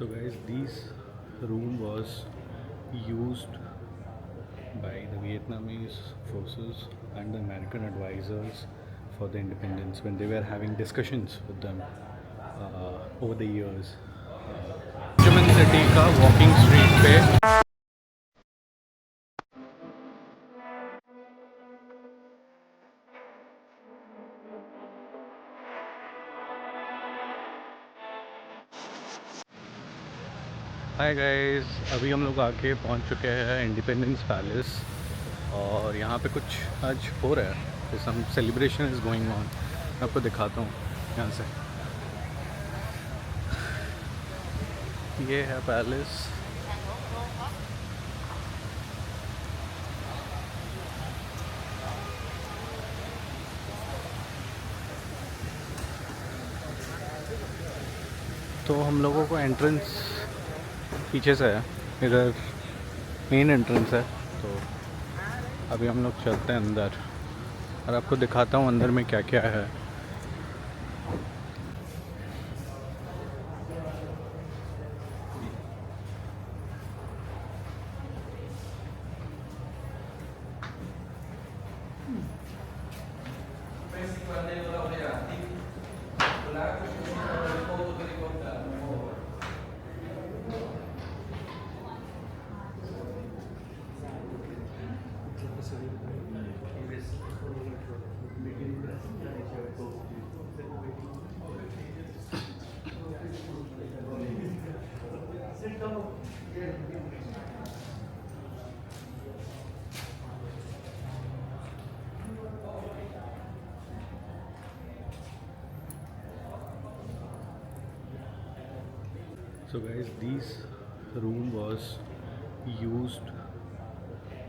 So guys, this room was used by the Vietnamese forces and the American advisors for the independence when they were having discussions with them over the years. Ho City का walking street पे hi guys, अभी हम लोग आके पहुंच चुके हैं independence palace और यहाँ पे कुछ आज हो रहा है। सम सेलिब्रेशन इज़ गोइंग ऑन। आपको दिखाता हूँ यहाँ से। ये है पैलेस। तो हम लोगों को एंट्रेंस पीछे से है, इधर मेन एंट्रेंस है। तो अभी हम लोग चलते हैं अंदर और आपको दिखाता हूँ अंदर में क्या क्या है। So guys, this room was used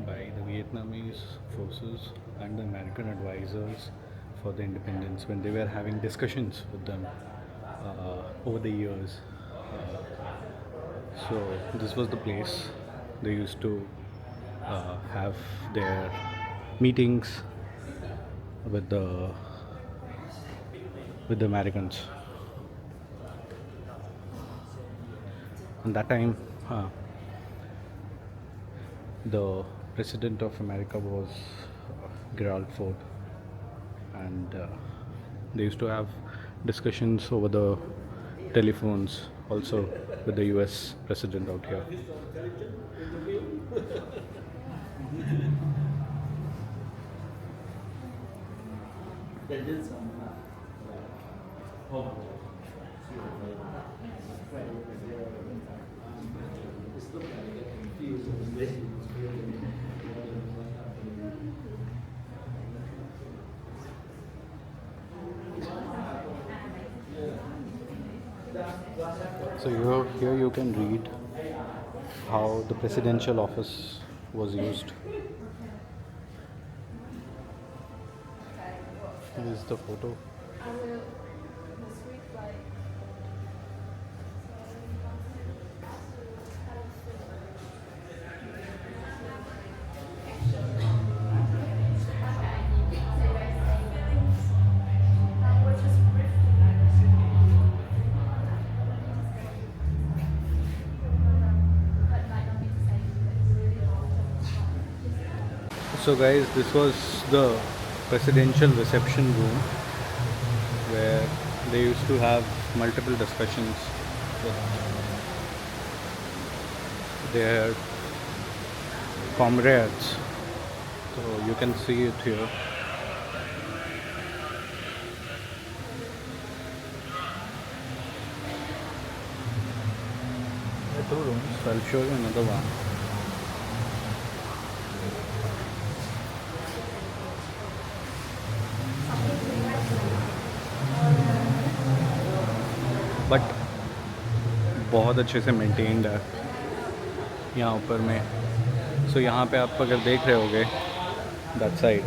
by the Vietnamese forces and the American advisors for the independence when they were having discussions with them over the years. So this was the place they used to have their meetings with the Americans. And that time, the president of America was Gerald Ford, and they used to have discussions over the telephones also with the US president out here. So here you can read how the presidential office was used. Here is the photo. So guys, this was the presidential reception room where they used to have multiple discussions with their comrades. So you can see it here. There are two rooms. I'll show you another one. But बहुत अच्छे से maintained है यहाँ ऊपर में। सो यहाँ पे आप अगर देख रहे होगे that side,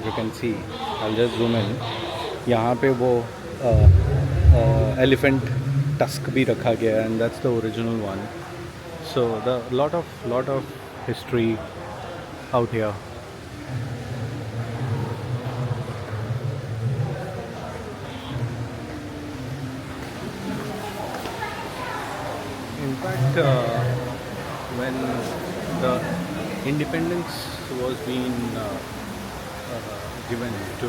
you can see, I just zoom in, यहाँ पे वो एलिफेंट टस्क भी रखा गया है, and that's the original one. So the lot of history out here. In fact, when the independence was being given to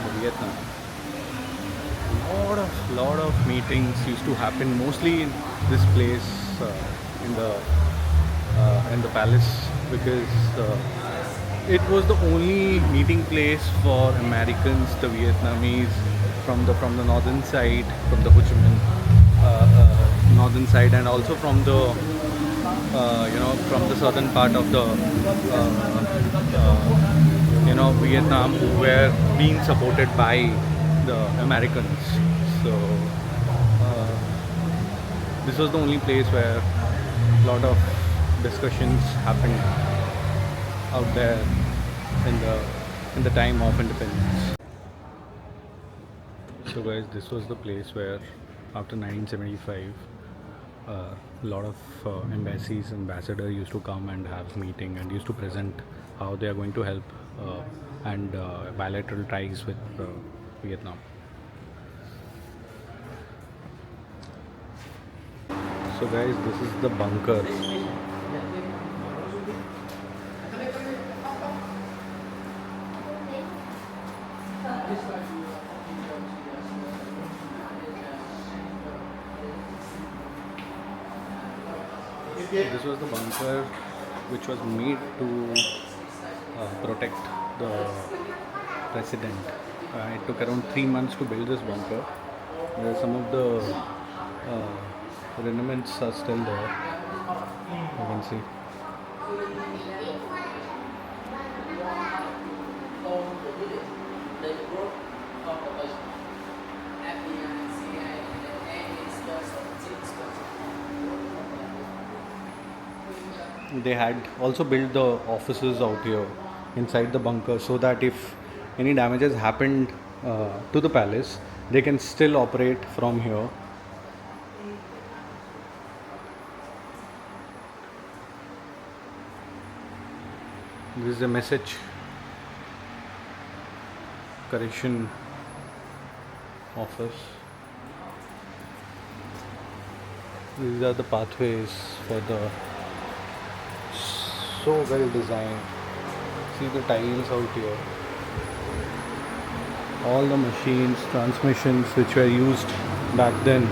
the Vietnam, lot of meetings used to happen mostly in this place, in the palace, because it was the only meeting place for Americans, the Vietnamese, from the northern side, from the Ho Chi Minh northern side, and also from the from the southern part of the Vietnam, who were being supported by the Americans. So uh, this was the only place where a lot of discussions happened out there in the time of independence. So guys, this was the place where after 1975 a lot of embassies, ambassador used to come and have meeting and used to present how they are going to help and bilateral ties with Vietnam. So guys, this is the bunker. This was the bunker which was made to protect the president. It took around 3 months to build this bunker. Some of the remnants are still there. You can see. They had also built the offices out here inside the bunker, so that if any damages happened to the palace, they can still operate from here. This is a message correction office. These are the pathways for the, so well designed. See the tiles out here. All the machines, transmissions which were used back then.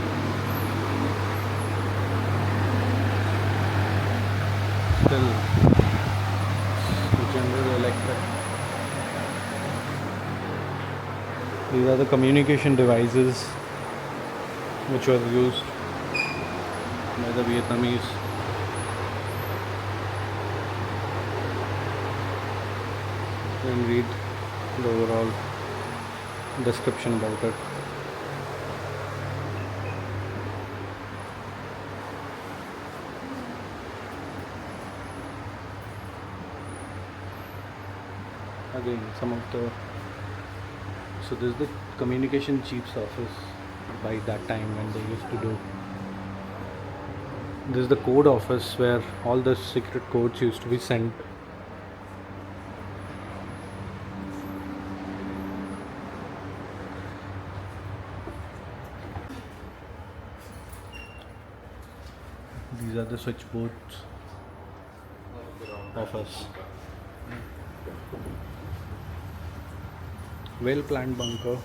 Still, General Electric. These are the communication devices which were used by the Vietnamese. You can read the overall description about it. Again, some of the, so this is the communication chief's office by that time when they used to do. This is the code office where all the secret codes used to be sent. These are the switchboards office. Well planned bunker.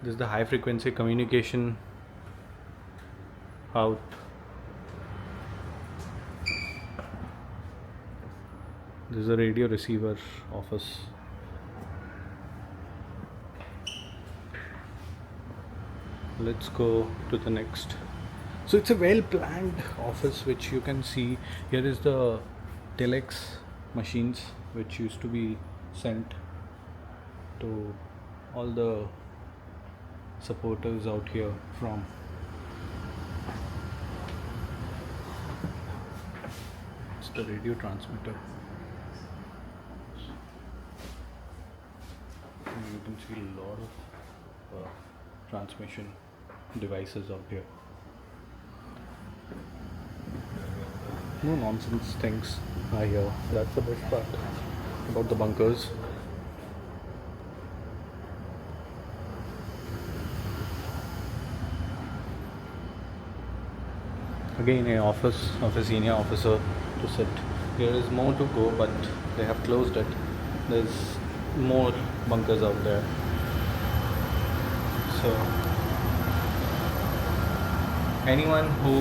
This is the high frequency communication out. This is a radio receiver office. Let's go to the next. So it's a well planned office which you can see. Here is the telex machines which used to be sent to all the supporters out here from. It's the radio transmitter. And you can see a lot of transmission devices out here. No nonsense things are here. That's the best part about the bunkers. again a office of a senior officer to sit. There is more to go, but they have closed it. There's more bunkers out there. So anyone who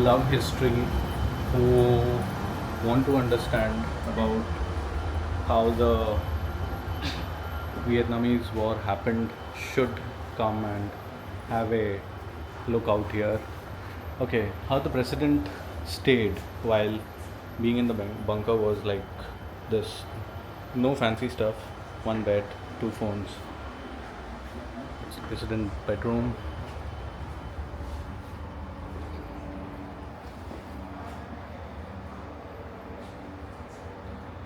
love history, who want to understand about how the Vietnamese war happened, should come and have a look out here. Okay, how the president stayed while being in the bunker was like this. No fancy stuff, one bed, two phones. It's the president bedroom.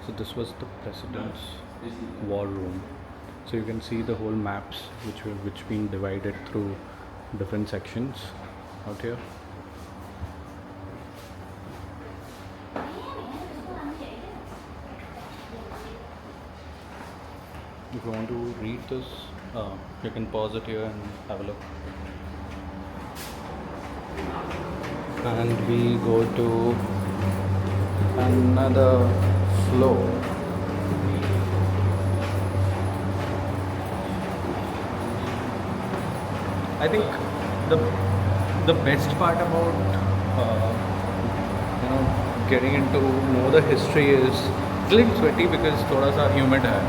So this was the president's war room. So you can see the whole maps which being divided through different sections out here. If you want to read this, you can pause it here and have a look. And we go to another floor. I think the best part about getting into know the history is it's a little sweaty because thoda sa humid hai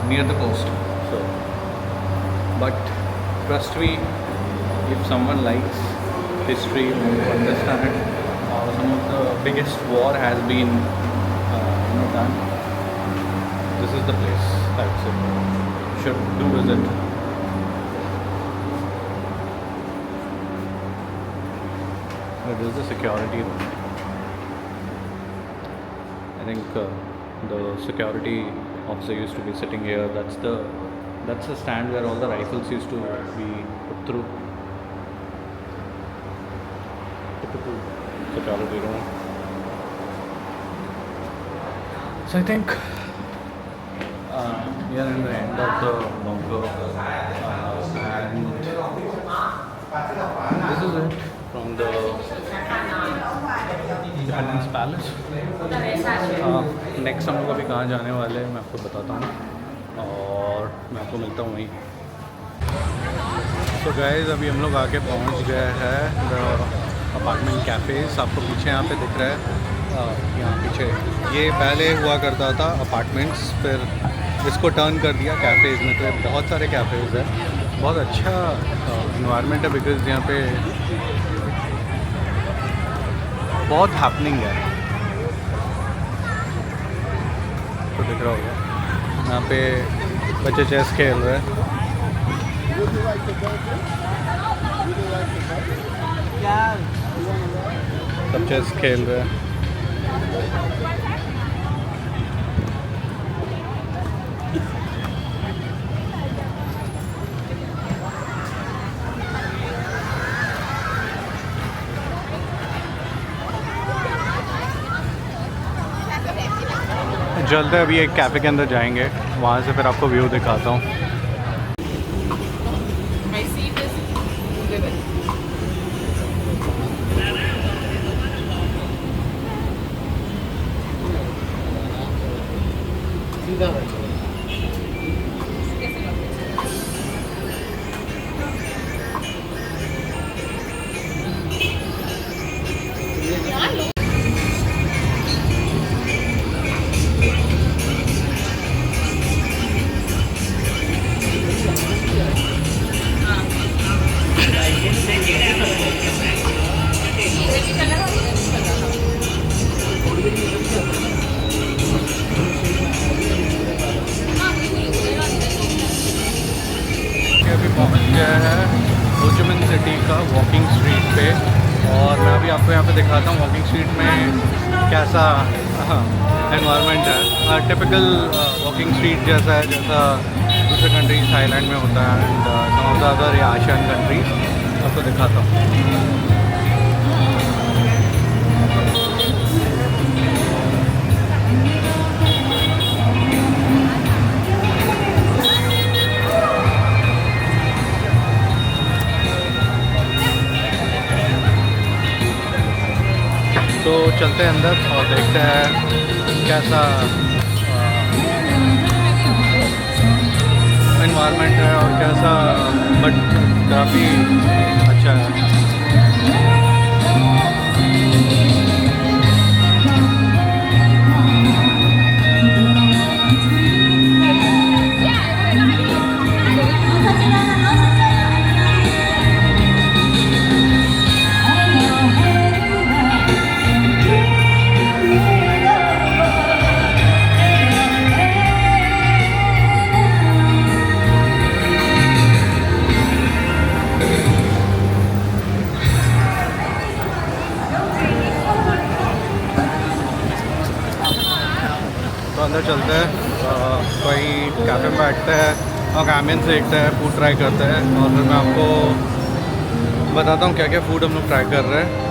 near the coast. So, but trust me, if someone likes history, want to understand how some of the biggest war has been done, this is the place I would say. Should do visit. This is the security room. I think the security officer used to be sitting here. That's the stand where all the rifles used to be put through. Typical security room. So I think we are in the end of the bunker, and this is it from the Independence Palace. Next हम लोग अभी कहाँ जाने वाले हैं मैं आपको बताता हूँ और मैं आपको मिलता हूँ वहीं. सो गाइस अभी हम लोग आके पहुँच गए हैं द अपार्टमेंट कैफ़ेज़. आपको पीछे यहाँ पे दिख रहा है, यहाँ पीछे ये पहले हुआ करता था अपार्टमेंट्स, फिर इसको टर्न कर दिया कैफ़ेज़ में. तो बहुत सारे कैफ़ेज़ हैं, बहुत अच्छा इन्वायरमेंट है बिकॉज़ यहाँ पे बहुत हैपनिंग है. तो दिख रहा होगा यहाँ पे बच्चे चेस खेल रहे हैं. सब चेस खेल रहे हैं. जल्द अभी एक कैफ़े के अंदर जाएंगे, वहाँ से फिर आपको व्यू दिखाता हूँ. अभी पहुंच गया है हो ची मिन सिटी का वॉकिंग स्ट्रीट पे, और मैं अभी आपको यहाँ पे दिखाता हूँ वॉकिंग स्ट्रीट में कैसा एनवायरनमेंट है. टिपिकल वॉकिंग स्ट्रीट जैसा है जैसा दूसरे कंट्रीज थाईलैंड में होता है and some of the other Asian countries. आपको दिखाता हूँ. चलते हैं अंदर और देखते हैं कैसा इन्वायरमेंट है और कैसा, बट काफ़ी अच्छा है। तो अंदर चलते हैं, कोई कैफ़े में बैठते हैं और एम्बियंस देखते हैं, फूड ट्राई करते हैं और फिर मैं आपको बताता हूँ क्या क्या फ़ूड हम लोग ट्राई कर रहे हैं।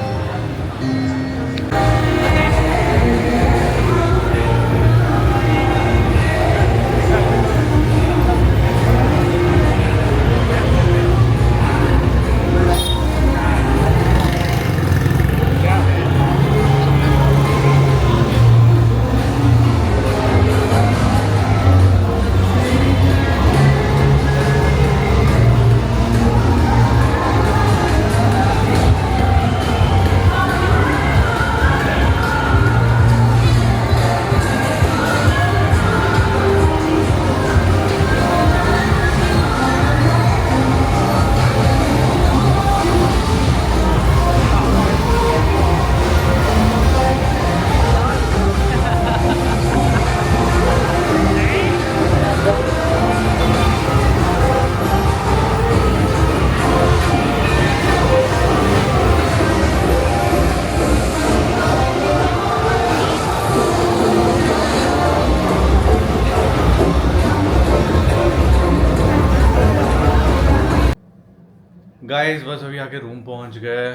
गाइस बस अभी आके रूम पहुंच गए,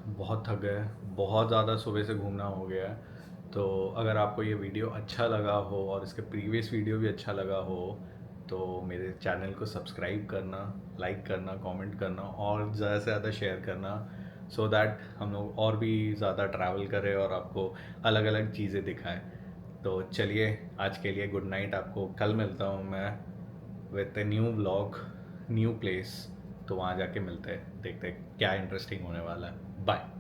बहुत थक गए, बहुत ज़्यादा सुबह से घूमना हो गया है। तो अगर आपको ये वीडियो अच्छा लगा हो और इसके प्रीवियस वीडियो भी अच्छा लगा हो तो मेरे चैनल को सब्सक्राइब करना, लाइक करना, कमेंट करना और ज़्यादा से ज़्यादा शेयर करना, सो दैट हम लोग और भी ज़्यादा ट्रैवल करें और आपको अलग अलग चीज़ें दिखाएं। तो चलिए आज के लिए गुड नाइट, आपको कल मिलता हूँ मैं with a new vlog, new place. तो वहाँ जाके मिलते हैं, देखते हैं क्या इंटरेस्टिंग होने वाला है। बाय।